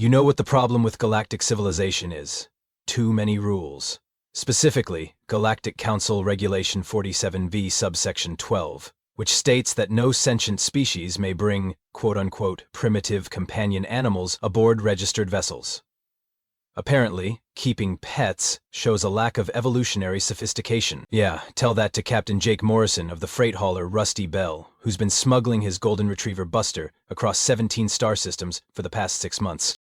You know what the problem with galactic civilization is? Too many rules. Specifically, Galactic Council Regulation 47V subsection 12, which states that no sentient species may bring, quote-unquote, primitive companion animals aboard registered vessels. Apparently, keeping pets shows a lack of evolutionary sophistication. Yeah, tell that to Captain Jake Morrison of the freight hauler Rusty Bell, who's been smuggling his golden retriever Buster across 17 star systems for the past 6 months.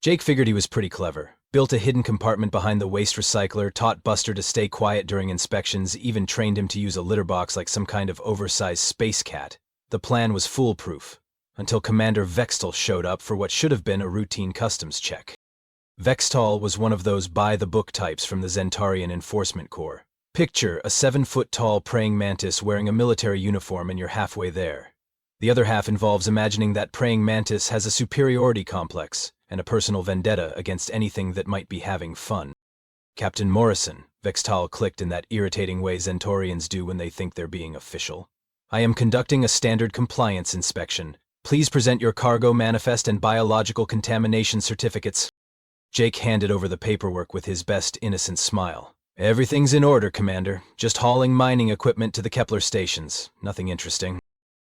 Jake figured he was pretty clever. Built a hidden compartment behind the waste recycler, taught Buster to stay quiet during inspections, even trained him to use a litter box like some kind of oversized space cat. The plan was foolproof, until Commander Vextal showed up for what should have been a routine customs check. Vextal was one of those by-the-book types from the Zentarian Enforcement Corps. Picture a 7-foot-tall praying mantis wearing a military uniform and you're halfway there. The other half involves imagining that praying mantis has a superiority complex and a personal vendetta against anything that might be having fun. Captain Morrison, Vextal clicked in that irritating way Zentorians do when they think they're being official. I am conducting a standard compliance inspection. Please present your cargo manifest and biological contamination certificates. Jake handed over the paperwork with his best innocent smile. Everything's in order, Commander. Just hauling mining equipment to the Kepler stations. Nothing interesting.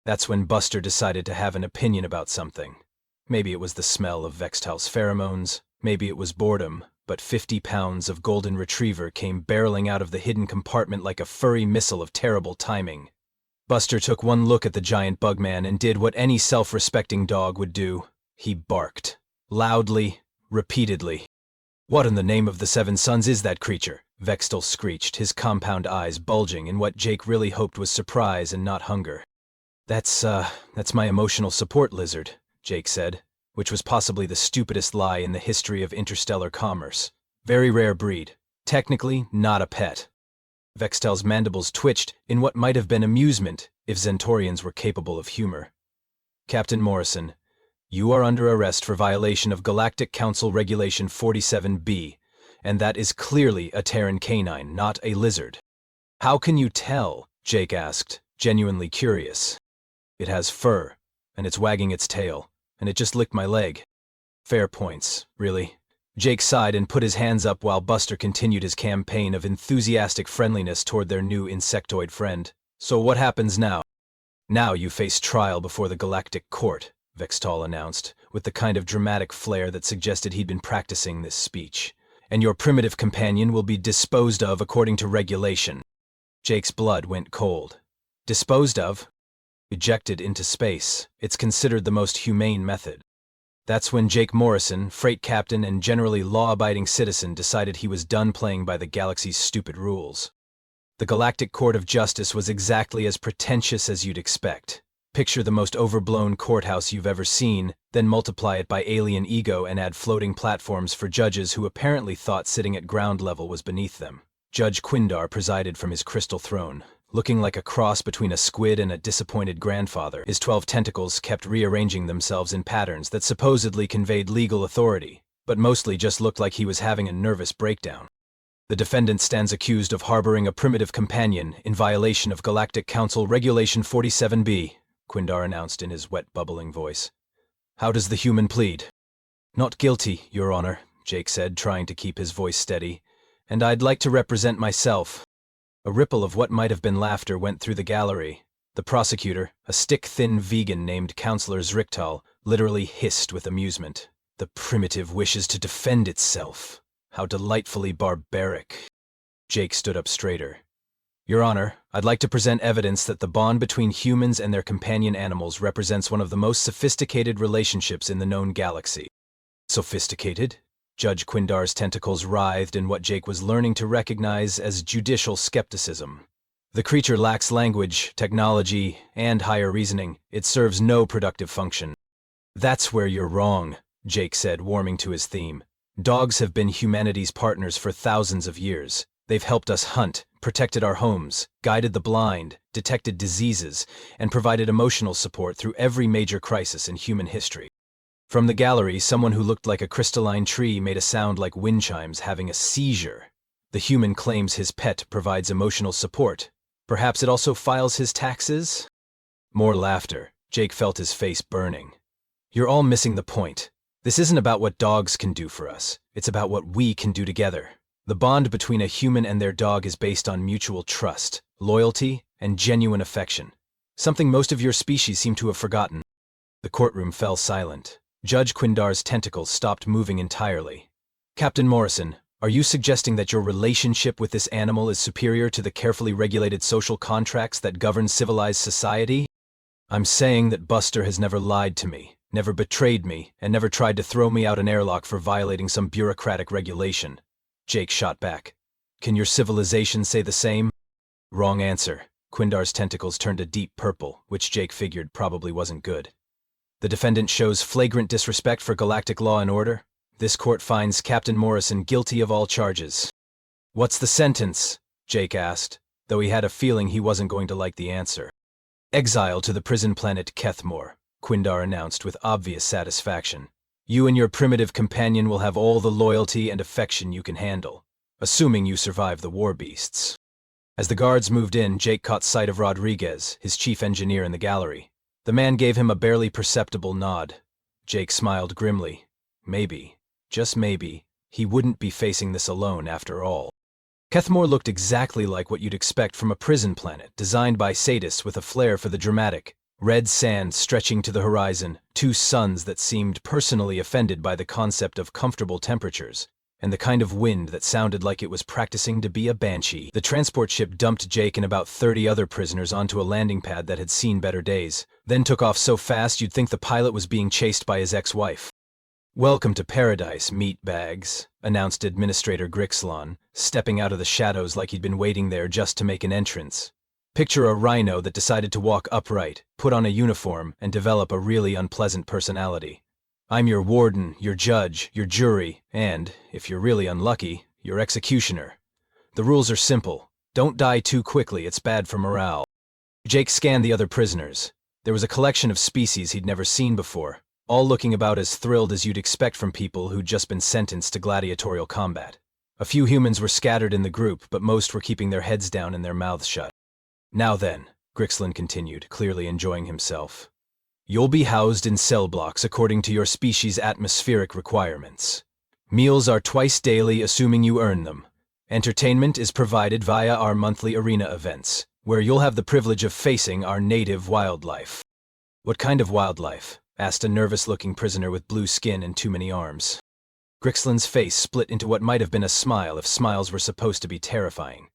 That's when Buster decided to have an opinion about something. Maybe it was the smell of Vextal's pheromones, maybe it was boredom, but 50 pounds of golden retriever came barreling out of the hidden compartment like a furry missile of terrible timing. Buster took one look at the giant bugman and did what any self-respecting dog would do. He barked. Loudly, repeatedly. What in the name of the Seven Suns is that creature? Vextal screeched, his compound eyes bulging in what Jake really hoped was surprise and not hunger. That's my emotional support lizard, Jake said, which was possibly the stupidest lie in the history of interstellar commerce. Very rare breed. Technically, not a pet. Vextal's mandibles twitched in what might have been amusement if Zentorians were capable of humor. Captain Morrison, you are under arrest for violation of Galactic Council Regulation 47B, and that is clearly a Terran canine, not a lizard. How can you tell? Jake asked, genuinely curious. It has fur, and it's wagging its tail, and it just licked my leg. Fair points, really. Jake sighed and put his hands up while Buster continued his campaign of enthusiastic friendliness toward their new insectoid friend. So what happens now? Now you face trial before the Galactic Court, Vextal announced, with the kind of dramatic flair that suggested he'd been practicing this speech. And your primitive companion will be disposed of according to regulation. Jake's blood went cold. Disposed of? Ejected into space. It's considered the most humane method. That's when Jake Morrison, freight captain and generally law-abiding citizen, decided he was done playing by the galaxy's stupid rules. The Galactic Court of Justice was exactly as pretentious as you'd expect. Picture the most overblown courthouse you've ever seen, then multiply it by alien ego and add floating platforms for judges who apparently thought sitting at ground level was beneath them. Judge Quindar presided from his crystal throne, looking like a cross between a squid and a disappointed grandfather. His 12 tentacles kept rearranging themselves in patterns that supposedly conveyed legal authority, but mostly just looked like he was having a nervous breakdown. The defendant stands accused of harboring a primitive companion in violation of Galactic Council Regulation 47B, Quindar announced in his wet, bubbling voice. How does the human plead? Not guilty, Your Honor, Jake said, trying to keep his voice steady. And I'd like to represent myself. A ripple of what might have been laughter went through the gallery. The prosecutor, a stick-thin vegan named Counselor Zrichtal, literally hissed with amusement. The primitive wishes to defend itself. How delightfully barbaric. Jake stood up straighter. Your Honor, I'd like to present evidence that the bond between humans and their companion animals represents one of the most sophisticated relationships in the known galaxy. Sophisticated? Judge Quindar's tentacles writhed in what Jake was learning to recognize as judicial skepticism. The creature lacks language, technology, and higher reasoning. It serves no productive function. That's where you're wrong, Jake said, warming to his theme. Dogs have been humanity's partners for thousands of years. They've helped us hunt, protected our homes, guided the blind, detected diseases, and provided emotional support through every major crisis in human history. From the gallery, someone who looked like a crystalline tree made a sound like wind chimes having a seizure. The human claims his pet provides emotional support. Perhaps it also files his taxes? More laughter. Jake felt his face burning. You're all missing the point. This isn't about what dogs can do for us. It's about what we can do together. The bond between a human and their dog is based on mutual trust, loyalty, and genuine affection. Something most of your species seem to have forgotten. The courtroom fell silent. Judge Quindar's tentacles stopped moving entirely. Captain Morrison, are you suggesting that your relationship with this animal is superior to the carefully regulated social contracts that govern civilized society? I'm saying that Buster has never lied to me, never betrayed me, and never tried to throw me out an airlock for violating some bureaucratic regulation. Jake shot back. Can your civilization say the same? Wrong answer. Quindar's tentacles turned a deep purple, which Jake figured probably wasn't good. The defendant shows flagrant disrespect for galactic law and order. This court finds Captain Morrison guilty of all charges. What's the sentence? Jake asked, though he had a feeling he wasn't going to like the answer. Exile to the prison planet Kethmore, Quindar announced with obvious satisfaction. You and your primitive companion will have all the loyalty and affection you can handle, assuming you survive the Warbeasts. As the guards moved in, Jake caught sight of Rodriguez, his chief engineer in the gallery. The man gave him a barely perceptible nod. Jake smiled grimly. Maybe, just maybe, he wouldn't be facing this alone after all. Kethmore looked exactly like what you'd expect from a prison planet, designed by sadists with a flair for the dramatic. Red sand stretching to the horizon, two suns that seemed personally offended by the concept of comfortable temperatures, and the kind of wind that sounded like it was practicing to be a banshee. The transport ship dumped Jake and about 30 other prisoners onto a landing pad that had seen better days, then took off so fast you'd think the pilot was being chased by his ex-wife. Welcome to paradise, meatbags, announced Administrator Grixlon, stepping out of the shadows like he'd been waiting there just to make an entrance. Picture a rhino that decided to walk upright, put on a uniform, and develop a really unpleasant personality. I'm your warden, your judge, your jury, and, if you're really unlucky, your executioner. The rules are simple. Don't die too quickly, it's bad for morale. Jake scanned the other prisoners. There was a collection of species he'd never seen before, all looking about as thrilled as you'd expect from people who'd just been sentenced to gladiatorial combat. A few humans were scattered in the group, but most were keeping their heads down and their mouths shut. Now then, Grixlon continued, clearly enjoying himself. You'll be housed in cell blocks according to your species' atmospheric requirements. Meals are twice daily, assuming you earn them. Entertainment is provided via our monthly arena events, where you'll have the privilege of facing our native wildlife. What kind of wildlife? Asked a nervous-looking prisoner with blue skin and too many arms. Grixlon's face split into what might have been a smile if smiles were supposed to be terrifying.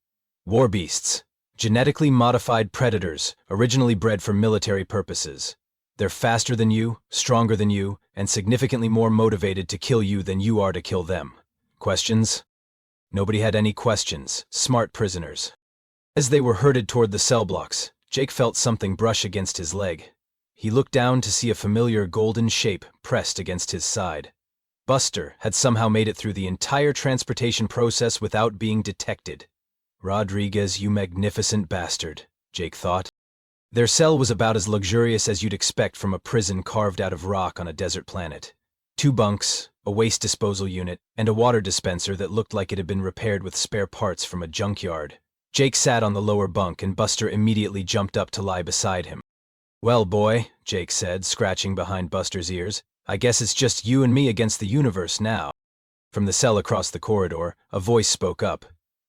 Warbeasts. Genetically modified predators, originally bred for military purposes. They're faster than you, stronger than you, and significantly more motivated to kill you than you are to kill them. Questions? Nobody had any questions. Smart prisoners. As they were herded toward the cell blocks, Jake felt something brush against his leg. He looked down to see a familiar golden shape pressed against his side. Buster had somehow made it through the entire transportation process without being detected. Rodriguez, you magnificent bastard, Jake thought. Their cell was about as luxurious as you'd expect from a prison carved out of rock on a desert planet. 2 bunks, a waste disposal unit, and a water dispenser that looked like it had been repaired with spare parts from a junkyard. Jake sat on the lower bunk and Buster immediately jumped up to lie beside him. Well, boy, Jake said, scratching behind Buster's ears, I guess it's just you and me against the universe now. From the cell across the corridor, a voice spoke up.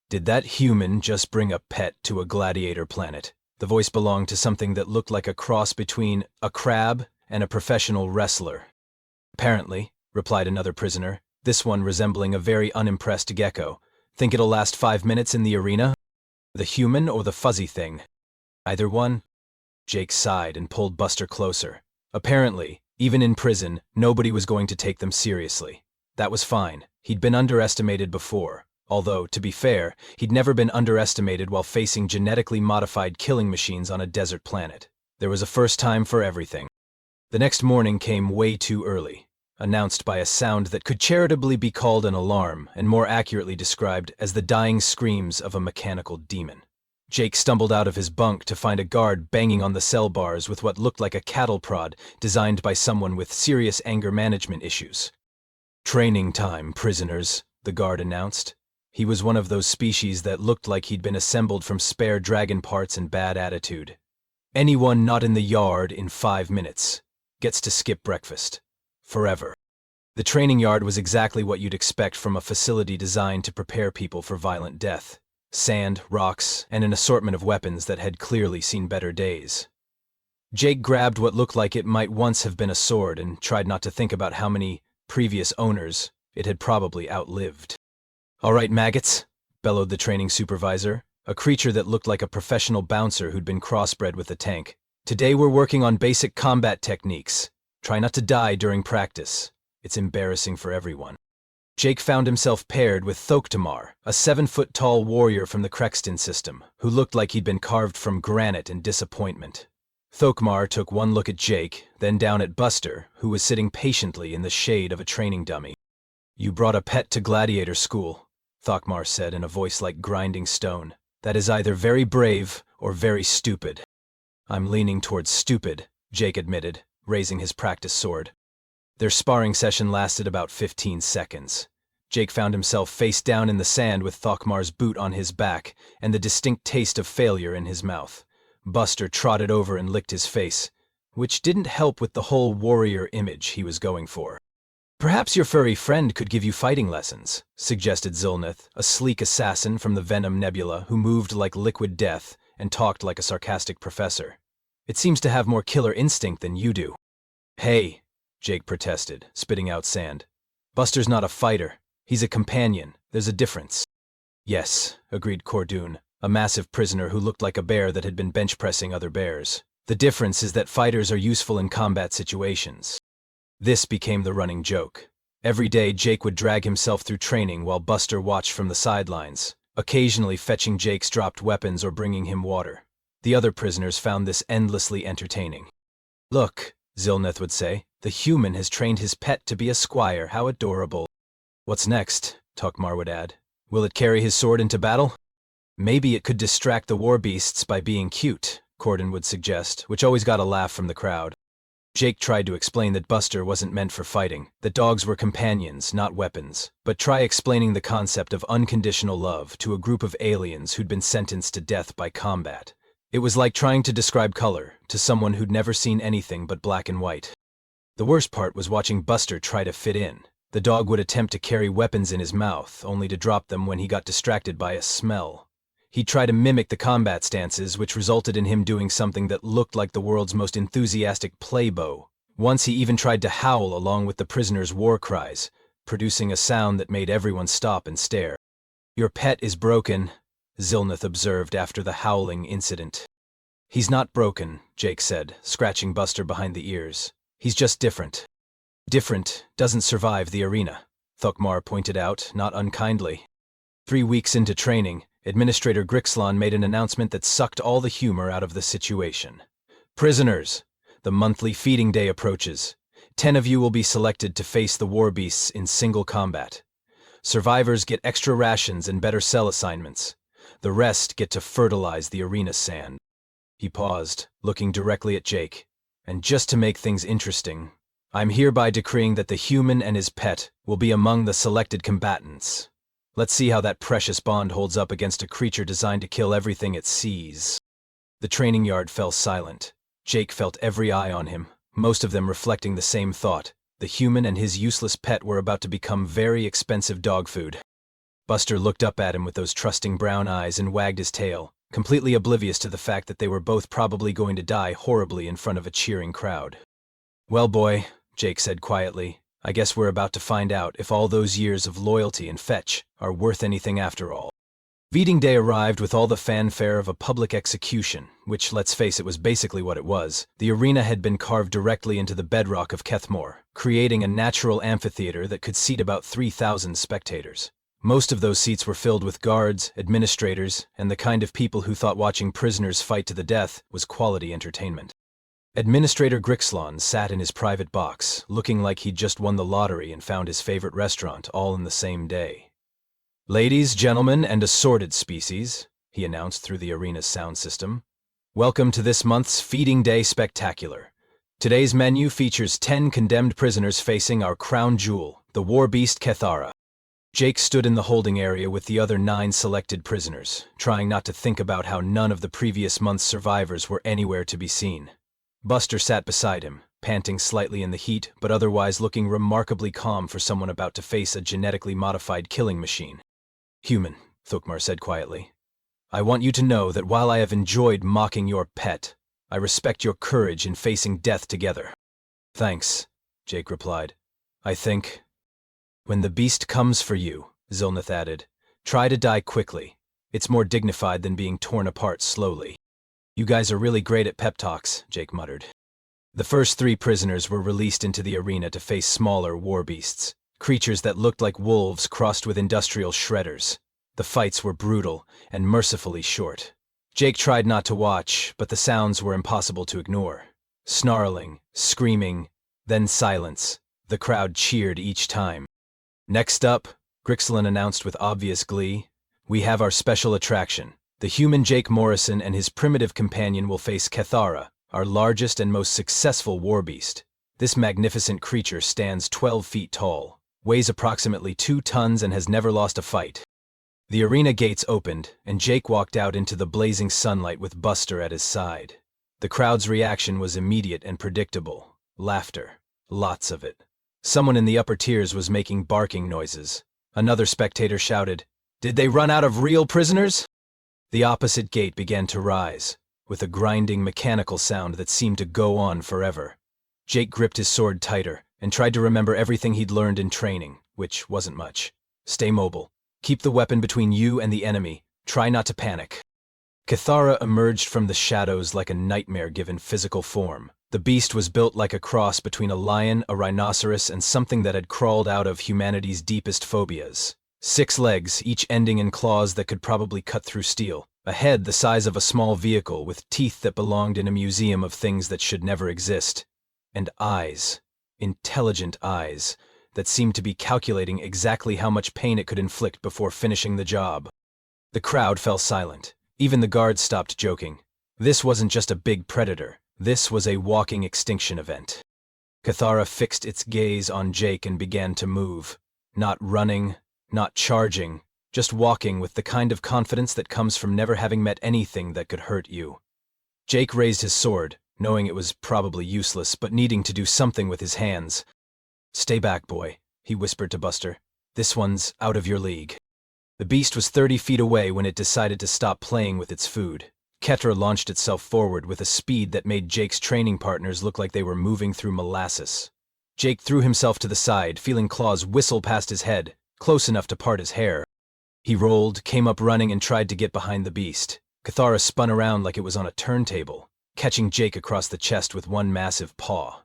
Did that human just bring a pet to a gladiator planet? The voice belonged to something that looked like a cross between a crab and a professional wrestler. Apparently, replied another prisoner, this one resembling a very unimpressed gecko. Think it'll last 5 minutes in the arena? The human or the fuzzy thing? Either one? Jake sighed and pulled Buster closer. Apparently, even in prison, nobody was going to take them seriously. That was fine. He'd been underestimated before. Although, to be fair, he'd never been underestimated while facing genetically modified killing machines on a desert planet. There was a first time for everything. The next morning came way too early, announced by a sound that could charitably be called an alarm and more accurately described as the dying screams of a mechanical demon. Jake stumbled out of his bunk to find a guard banging on the cell bars with what looked like a cattle prod designed by someone with serious anger management issues. Training time, prisoners, the guard announced. He was one of those species that looked like he'd been assembled from spare dragon parts and bad attitude. Anyone not in the yard in 5 minutes gets to skip breakfast. Forever. The training yard was exactly what you'd expect from a facility designed to prepare people for violent death. Sand, rocks, and an assortment of weapons that had clearly seen better days. Jake grabbed what looked like it might once have been a sword and tried not to think about how many previous owners it had probably outlived. "All right, maggots," bellowed the training supervisor, a creature that looked like a professional bouncer who'd been crossbred with a tank. "Today we're working on basic combat techniques. Try not to die during practice. It's embarrassing for everyone." Jake found himself paired with Thoktamar, a 7-foot-tall warrior from the Crexton system, who looked like he'd been carved from granite and disappointment. Thokmar took one look at Jake, then down at Buster, who was sitting patiently in the shade of a training dummy. "You brought a pet to gladiator school," Thokmar said in a voice like grinding stone. "That is either very brave or very stupid." "I'm leaning towards stupid," Jake admitted, raising his practice sword. Their sparring session lasted about 15 seconds. Jake found himself face down in the sand with Thokmar's boot on his back and the distinct taste of failure in his mouth. Buster trotted over and licked his face, which didn't help with the whole warrior image he was going for. "Perhaps your furry friend could give you fighting lessons," suggested Zilnith, a sleek assassin from the Venom Nebula who moved like liquid death and talked like a sarcastic professor. "It seems to have more killer instinct than you do." "Hey," Jake protested, spitting out sand. "Buster's not a fighter. He's a companion. There's a difference." "Yes," agreed Cordoon, a massive prisoner who looked like a bear that had been bench-pressing other bears. "The difference is that fighters are useful in combat situations." This became the running joke. Every day Jake would drag himself through training while Buster watched from the sidelines, occasionally fetching Jake's dropped weapons or bringing him water. The other prisoners found this endlessly entertaining. "Look," Zilnith would say, "the human has trained his pet to be a squire. How adorable." "What's next?" Thokmar would add. "Will it carry his sword into battle?" "Maybe it could distract the warbeasts by being cute," Corden would suggest, which always got a laugh from the crowd. Jake tried to explain that Buster wasn't meant for fighting, that dogs were companions, not weapons. But try explaining the concept of unconditional love to a group of aliens who'd been sentenced to death by combat. It was like trying to describe color to someone who'd never seen anything but black and white. The worst part was watching Buster try to fit in. The dog would attempt to carry weapons in his mouth, only to drop them when he got distracted by a smell. He'd try to mimic the combat stances, which resulted in him doing something that looked like the world's most enthusiastic playbow. Once he even tried to howl along with the prisoners' war cries, producing a sound that made everyone stop and stare. "Your pet is broken," Zilnith observed after the howling incident. "He's not broken," Jake said, scratching Buster behind the ears. "He's just different." "Different doesn't survive the arena," Thokmar pointed out, not unkindly. 3 weeks into training, Administrator Grixlon made an announcement that sucked all the humor out of the situation. "Prisoners, the monthly feeding day approaches. 10 of you will be selected to face the warbeasts in single combat. Survivors get extra rations and better cell assignments. The rest get to fertilize the arena sand." He paused, looking directly at Jake. "And just to make things interesting, I'm hereby decreeing that the human and his pet will be among the selected combatants. Let's see how that precious bond holds up against a creature designed to kill everything it sees." The training yard fell silent. Jake felt every eye on him, most of them reflecting the same thought. The human and his useless pet were about to become very expensive dog food. Buster looked up at him with those trusting brown eyes and wagged his tail, completely oblivious to the fact that they were both probably going to die horribly in front of a cheering crowd. "Well, boy," Jake said quietly, "I guess we're about to find out if all those years of loyalty and fetch are worth anything after all." Feeding day arrived with all the fanfare of a public execution, which, let's face it, was basically what it was. The arena had been carved directly into the bedrock of Kethmore, creating a natural amphitheater that could seat about 3,000 spectators. Most of those seats were filled with guards, administrators, and the kind of people who thought watching prisoners fight to the death was quality entertainment. Administrator Grixlon sat in his private box, looking like he'd just won the lottery and found his favorite restaurant all in the same day. "Ladies, gentlemen, and assorted species," he announced through the arena's sound system, "welcome to this month's Feeding Day Spectacular. Today's menu features 10 condemned prisoners facing our crown jewel, the Warbeast Kethara." Jake stood in the holding area with the other 9 selected prisoners, trying not to think about how none of the previous month's survivors were anywhere to be seen. Buster sat beside him, panting slightly in the heat, but otherwise looking remarkably calm for someone about to face a genetically modified killing machine. "Human," Thokmar said quietly. "I want you to know that while I have enjoyed mocking your pet, I respect your courage in facing death together." "Thanks," Jake replied. "I think—" "When the beast comes for you," Zilnath added, "try to die quickly. It's more dignified than being torn apart slowly." "You guys are really great at pep talks," Jake muttered. The first 3 prisoners were released into the arena to face smaller warbeasts, creatures that looked like wolves crossed with industrial shredders. The fights were brutal and mercifully short. Jake tried not to watch, but the sounds were impossible to ignore. Snarling, screaming, then silence. The crowd cheered each time. "Next up," Grixlin announced with obvious glee, "we have our special attraction. The human Jake Morrison and his primitive companion will face Cathara, our largest and most successful warbeast. This magnificent creature stands 12 feet tall, weighs approximately 2 tons and has never lost a fight." The arena gates opened, and Jake walked out into the blazing sunlight with Buster at his side. The crowd's reaction was immediate and predictable. Laughter. Lots of it. Someone in the upper tiers was making barking noises. Another spectator shouted, "Did they run out of real prisoners?" The opposite gate began to rise, with a grinding mechanical sound that seemed to go on forever. Jake gripped his sword tighter and tried to remember everything he'd learned in training, which wasn't much. Stay mobile. Keep the weapon between you and the enemy. Try not to panic. Cathara emerged from the shadows like a nightmare given physical form. The beast was built like a cross between a lion, a rhinoceros, and something that had crawled out of humanity's deepest phobias. 6 legs, each ending in claws that could probably cut through steel. A head the size of a small vehicle with teeth that belonged in a museum of things that should never exist. And eyes. Intelligent eyes that seemed to be calculating exactly how much pain it could inflict before finishing the job. The crowd fell silent. Even the guards stopped joking. This wasn't just a big predator. This was a walking extinction event. Cathara fixed its gaze on Jake and began to move. Not running, not charging, just walking with the kind of confidence that comes from never having met anything that could hurt you. Jake raised his sword, knowing it was probably useless, but needing to do something with his hands. "Stay back, boy," he whispered to Buster. "This one's out of your league." The beast was 30 feet away when it decided to stop playing with its food. Ketra launched itself forward with a speed that made Jake's training partners look like they were moving through molasses. Jake threw himself to the side, feeling claws whistle past his head, close enough to part his hair. He rolled, came up running, and tried to get behind the beast. Cathara spun around like it was on a turntable, catching Jake across the chest with one massive paw.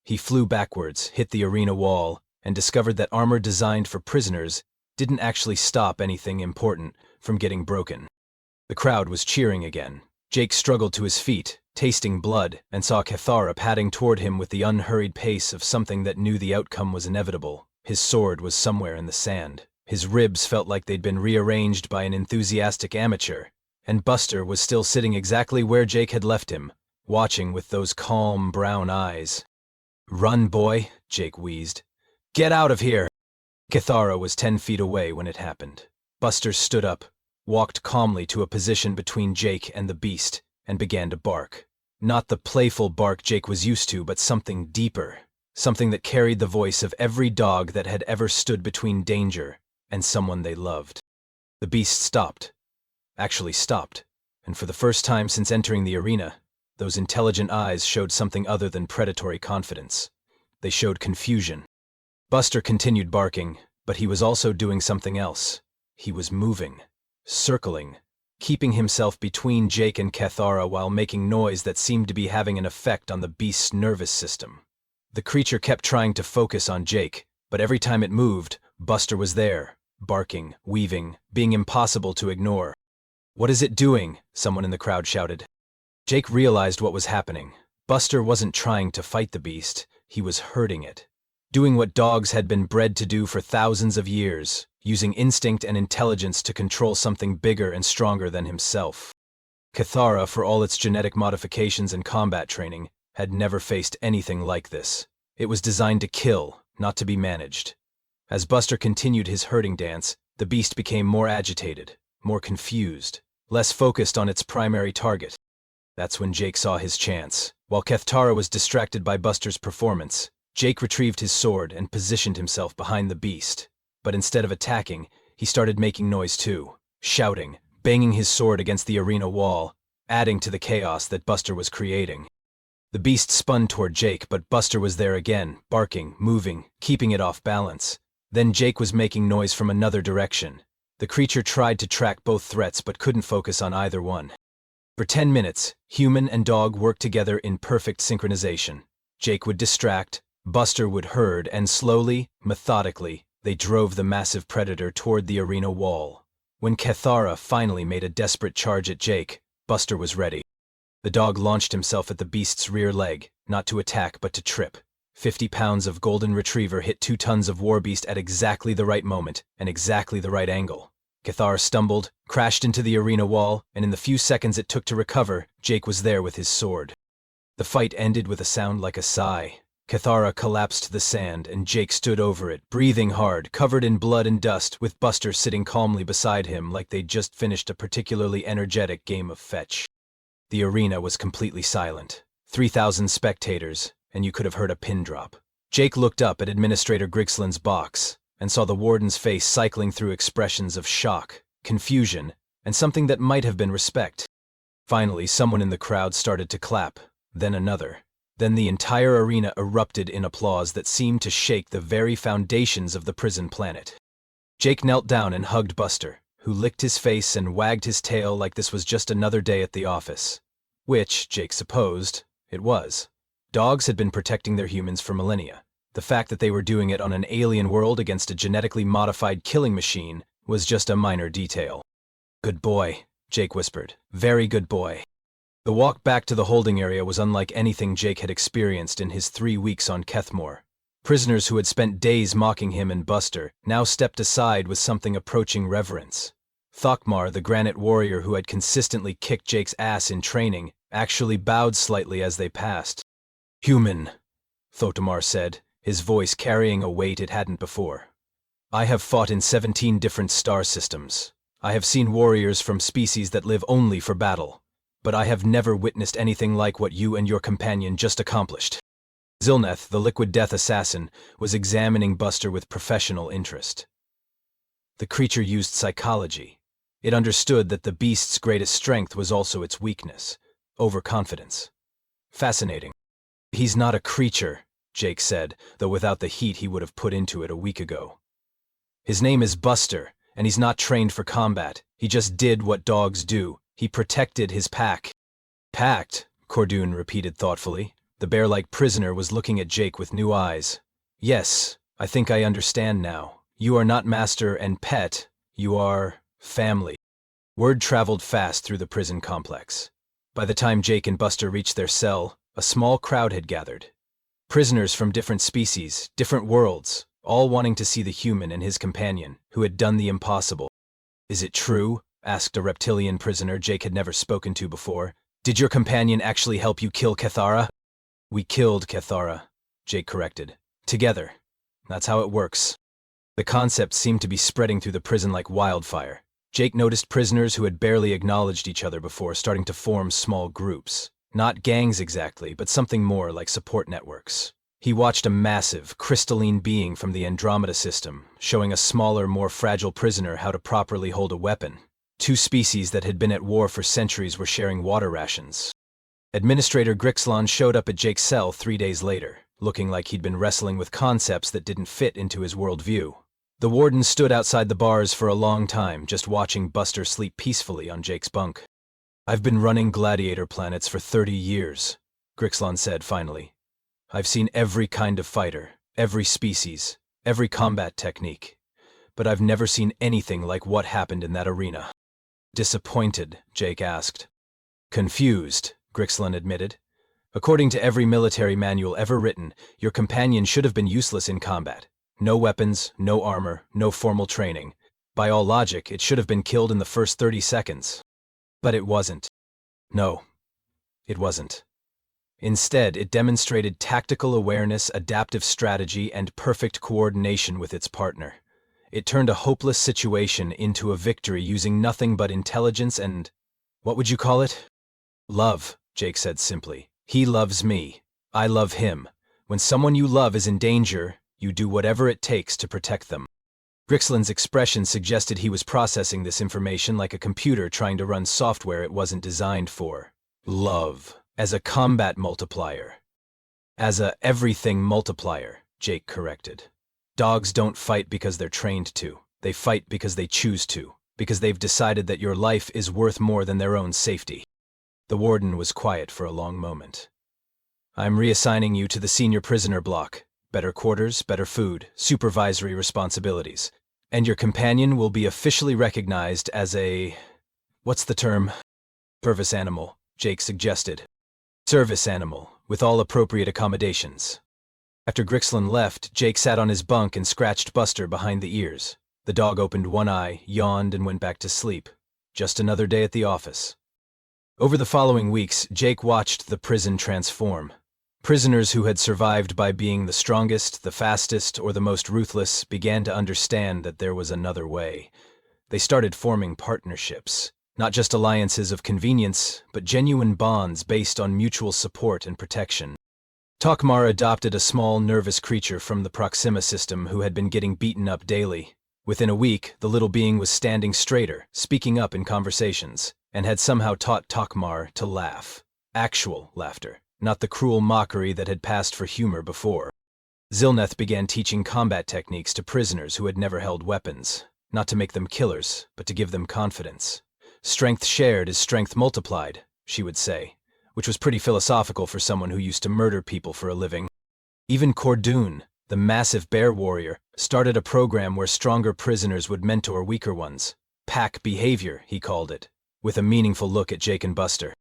He flew backwards, hit the arena wall, and discovered that armor designed for prisoners didn't actually stop anything important from getting broken. The crowd was cheering again. Jake struggled to his feet, tasting blood, and saw Cathara padding toward him with the unhurried pace of something that knew the outcome was inevitable. His sword was somewhere in the sand. His ribs felt like they'd been rearranged by an enthusiastic amateur, and Buster was still sitting exactly where Jake had left him, watching with those calm brown eyes. "Run, boy," Jake wheezed. "Get out of here!" Cathara was 10 feet away when it happened. Buster stood up, walked calmly to a position between Jake and the beast, and began to bark. Not the playful bark Jake was used to, but something deeper. Something that carried the voice of every dog that had ever stood between danger and someone they loved. The beast stopped. Actually stopped. And for the first time since entering the arena, those intelligent eyes showed something other than predatory confidence. They showed confusion. Buster continued barking, but he was also doing something else. He was moving, circling, keeping himself between Jake and Cathara while making noise that seemed to be having an effect on the beast's nervous system. The creature kept trying to focus on Jake, but every time it moved, Buster was there, barking, weaving, being impossible to ignore. "What is it doing?" someone in the crowd shouted. Jake realized what was happening. Buster wasn't trying to fight the beast, he was hurting it. Doing what dogs had been bred to do for thousands of years, using instinct and intelligence to control something bigger and stronger than himself. Cathara, for all its genetic modifications and combat training, had never faced anything like this. It was designed to kill, not to be managed. As Buster continued his herding dance, the beast became more agitated, more confused, less focused on its primary target. That's when Jake saw his chance. While Kethara was distracted by Buster's performance, Jake retrieved his sword and positioned himself behind the beast. But instead of attacking, he started making noise too, shouting, banging his sword against the arena wall, adding to the chaos that Buster was creating. The beast spun toward Jake, but Buster was there again, barking, moving, keeping it off balance. Then Jake was making noise from another direction. The creature tried to track both threats but couldn't focus on either one. For 10 minutes, human and dog worked together in perfect synchronization. Jake would distract, Buster would herd, and slowly, methodically, they drove the massive predator toward the arena wall. When Kethara finally made a desperate charge at Jake, Buster was ready. The dog launched himself at the beast's rear leg, not to attack but to trip. 50 pounds of golden retriever hit 2 tons of Warbeast at exactly the right moment and exactly the right angle. Kethara stumbled, crashed into the arena wall, and in the few seconds it took to recover, Jake was there with his sword. The fight ended with a sound like a sigh. Kethara collapsed to the sand, and Jake stood over it, breathing hard, covered in blood and dust, with Buster sitting calmly beside him like they'd just finished a particularly energetic game of fetch. The arena was completely silent. 3,000 spectators, and you could have heard a pin drop. Jake looked up at Administrator Grixland's box and saw the warden's face cycling through expressions of shock, confusion, and something that might have been respect. Finally, someone in the crowd started to clap, then another. Then the entire arena erupted in applause that seemed to shake the very foundations of the prison planet. Jake knelt down and hugged Buster, who licked his face and wagged his tail like this was just another day at the office. Which, Jake supposed, it was. Dogs had been protecting their humans for millennia. The fact that they were doing it on an alien world against a genetically modified killing machine was just a minor detail. "Good boy," Jake whispered. "Very good boy." The walk back to the holding area was unlike anything Jake had experienced in his 3 weeks on Kethmore. Prisoners who had spent days mocking him and Buster now stepped aside with something approaching reverence. Thokmar, the granite warrior who had consistently kicked Jake's ass in training, actually bowed slightly as they passed. "Human," Thotamar said, his voice carrying a weight it hadn't before. "I have fought in 17 different star systems. I have seen warriors from species that live only for battle. But I have never witnessed anything like what you and your companion just accomplished." Zilneth, the liquid death assassin, was examining Buster with professional interest. The creature used psychology. It understood that the beast's greatest strength was also its weakness, overconfidence. "Fascinating." "He's not a creature," Jake said, though without the heat he would have put into it a week ago. "His name is Buster, and he's not trained for combat. He just did what dogs do. He protected his pack." "Packed," Cordoon repeated thoughtfully. The bear-like prisoner was looking at Jake with new eyes. "Yes, I think I understand now. You are not master and pet. You are family." Word traveled fast through the prison complex. By the time Jake and Buster reached their cell, a small crowd had gathered. Prisoners from different species, different worlds, all wanting to see the human and his companion, who had done the impossible. "Is it true?" asked a reptilian prisoner Jake had never spoken to before. "Did your companion actually help you kill Kethara?" "We killed Kethara," Jake corrected. "Together. That's how it works." The concept seemed to be spreading through the prison like wildfire. Jake noticed prisoners who had barely acknowledged each other before starting to form small groups. Not gangs exactly, but something more like support networks. He watched a massive, crystalline being from the Andromeda system, showing a smaller, more fragile prisoner how to properly hold a weapon. 2 species that had been at war for centuries were sharing water rations. Administrator Grixland showed up at Jake's cell 3 days later, looking like he'd been wrestling with concepts that didn't fit into his worldview. The warden stood outside the bars for a long time, just watching Buster sleep peacefully on Jake's bunk. "I've been running gladiator planets for 30 years, Grixland said finally. "I've seen every kind of fighter, every species, every combat technique. But I've never seen anything like what happened in that arena." "Disappointed?" Jake asked. "Confused," Grixland admitted. "According to every military manual ever written, your companion should have been useless in combat. No weapons, no armor, no formal training. By all logic, it should have been killed in the first 30 seconds. But it wasn't. No, it wasn't. Instead, it demonstrated tactical awareness, adaptive strategy, and perfect coordination with its partner. It turned a hopeless situation into a victory using nothing but intelligence and, what would you call it? Love." Jake said simply. He loves me. I love him. When someone you love is in danger, you do whatever it takes to protect them. Grixland's expression suggested he was processing this information like a computer trying to run software it wasn't designed for. Love. As a combat multiplier. As a everything multiplier, Jake corrected. Dogs don't fight because they're trained to. They fight because they choose to, because they've decided that your life is worth more than their own safety. The warden was quiet for a long moment. I'm reassigning you to the senior prisoner block. Better quarters, better food, supervisory responsibilities. And your companion will be officially recognized as a... what's the term? Service animal, Jake suggested. Service animal, with all appropriate accommodations. After Grixland left, Jake sat on his bunk and scratched Buster behind the ears. The dog opened one eye, yawned, and went back to sleep. Just another day at the office. Over the following weeks, Jake watched the prison transform. Prisoners who had survived by being the strongest, the fastest, or the most ruthless began to understand that there was another way. They started forming partnerships. Not just alliances of convenience, but genuine bonds based on mutual support and protection. Tokmar adopted a small, nervous creature from the Proxima system who had been getting beaten up daily. Within a week, the little being was standing straighter, speaking up in conversations, and had somehow taught Tokmar to laugh. Actual laughter, not the cruel mockery that had passed for humor before. Zilneth began teaching combat techniques to prisoners who had never held weapons, not to make them killers, but to give them confidence. Strength shared is strength multiplied, she would say, which was pretty philosophical for someone who used to murder people for a living. Even Cordoon, the massive bear warrior, started a program where stronger prisoners would mentor weaker ones. Pack behavior, he called it, with a meaningful look at Jake and Buster.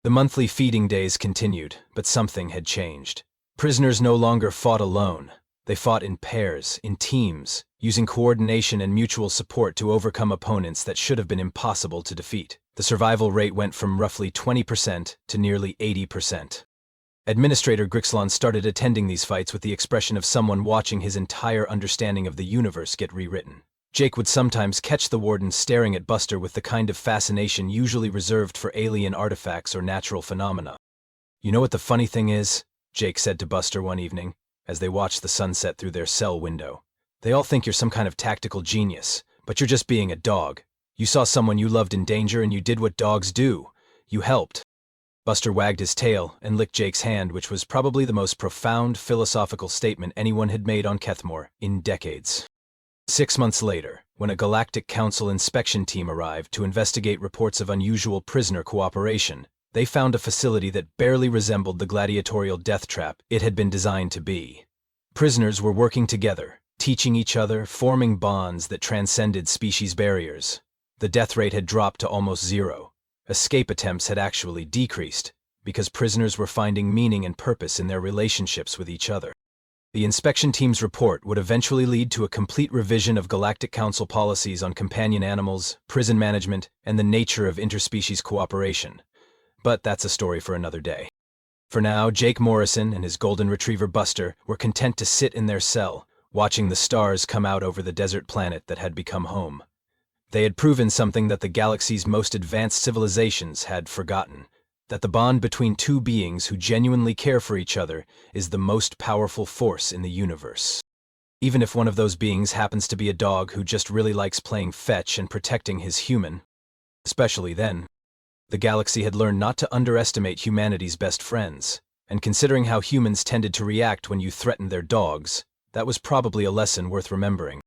The monthly feeding days continued, but something had changed. Prisoners no longer fought alone. They fought in pairs, in teams, using coordination and mutual support to overcome opponents that should have been impossible to defeat. The survival rate went from roughly 20% to nearly 80%. Administrator Grixland started attending these fights with the expression of someone watching his entire understanding of the universe get rewritten. Jake would sometimes catch the warden staring at Buster with the kind of fascination usually reserved for alien artifacts or natural phenomena. You know what the funny thing is? Jake said to Buster one evening, as they watched the sunset through their cell window. They all think you're some kind of tactical genius, but you're just being a dog. You saw someone you loved in danger and you did what dogs do. You helped. Buster wagged his tail and licked Jake's hand, which was probably the most profound philosophical statement anyone had made on Kethmore in decades. 6 months later, when a Galactic Council inspection team arrived to investigate reports of unusual prisoner cooperation, they found a facility that barely resembled the gladiatorial death trap it had been designed to be. Prisoners were working together, teaching each other, forming bonds that transcended species barriers. The death rate had dropped to almost zero. Escape attempts had actually decreased, because prisoners were finding meaning and purpose in their relationships with each other. The inspection team's report would eventually lead to a complete revision of Galactic Council policies on companion animals, prison management, and the nature of interspecies cooperation. But that's a story for another day. For now, Jake Morrison and his golden retriever Buster were content to sit in their cell, watching the stars come out over the desert planet that had become home. They had proven something that the galaxy's most advanced civilizations had forgotten, that the bond between two beings who genuinely care for each other is the most powerful force in the universe. Even if one of those beings happens to be a dog who just really likes playing fetch and protecting his human. Especially then. The galaxy had learned not to underestimate humanity's best friends, and considering how humans tended to react when you threatened their dogs, that was probably a lesson worth remembering.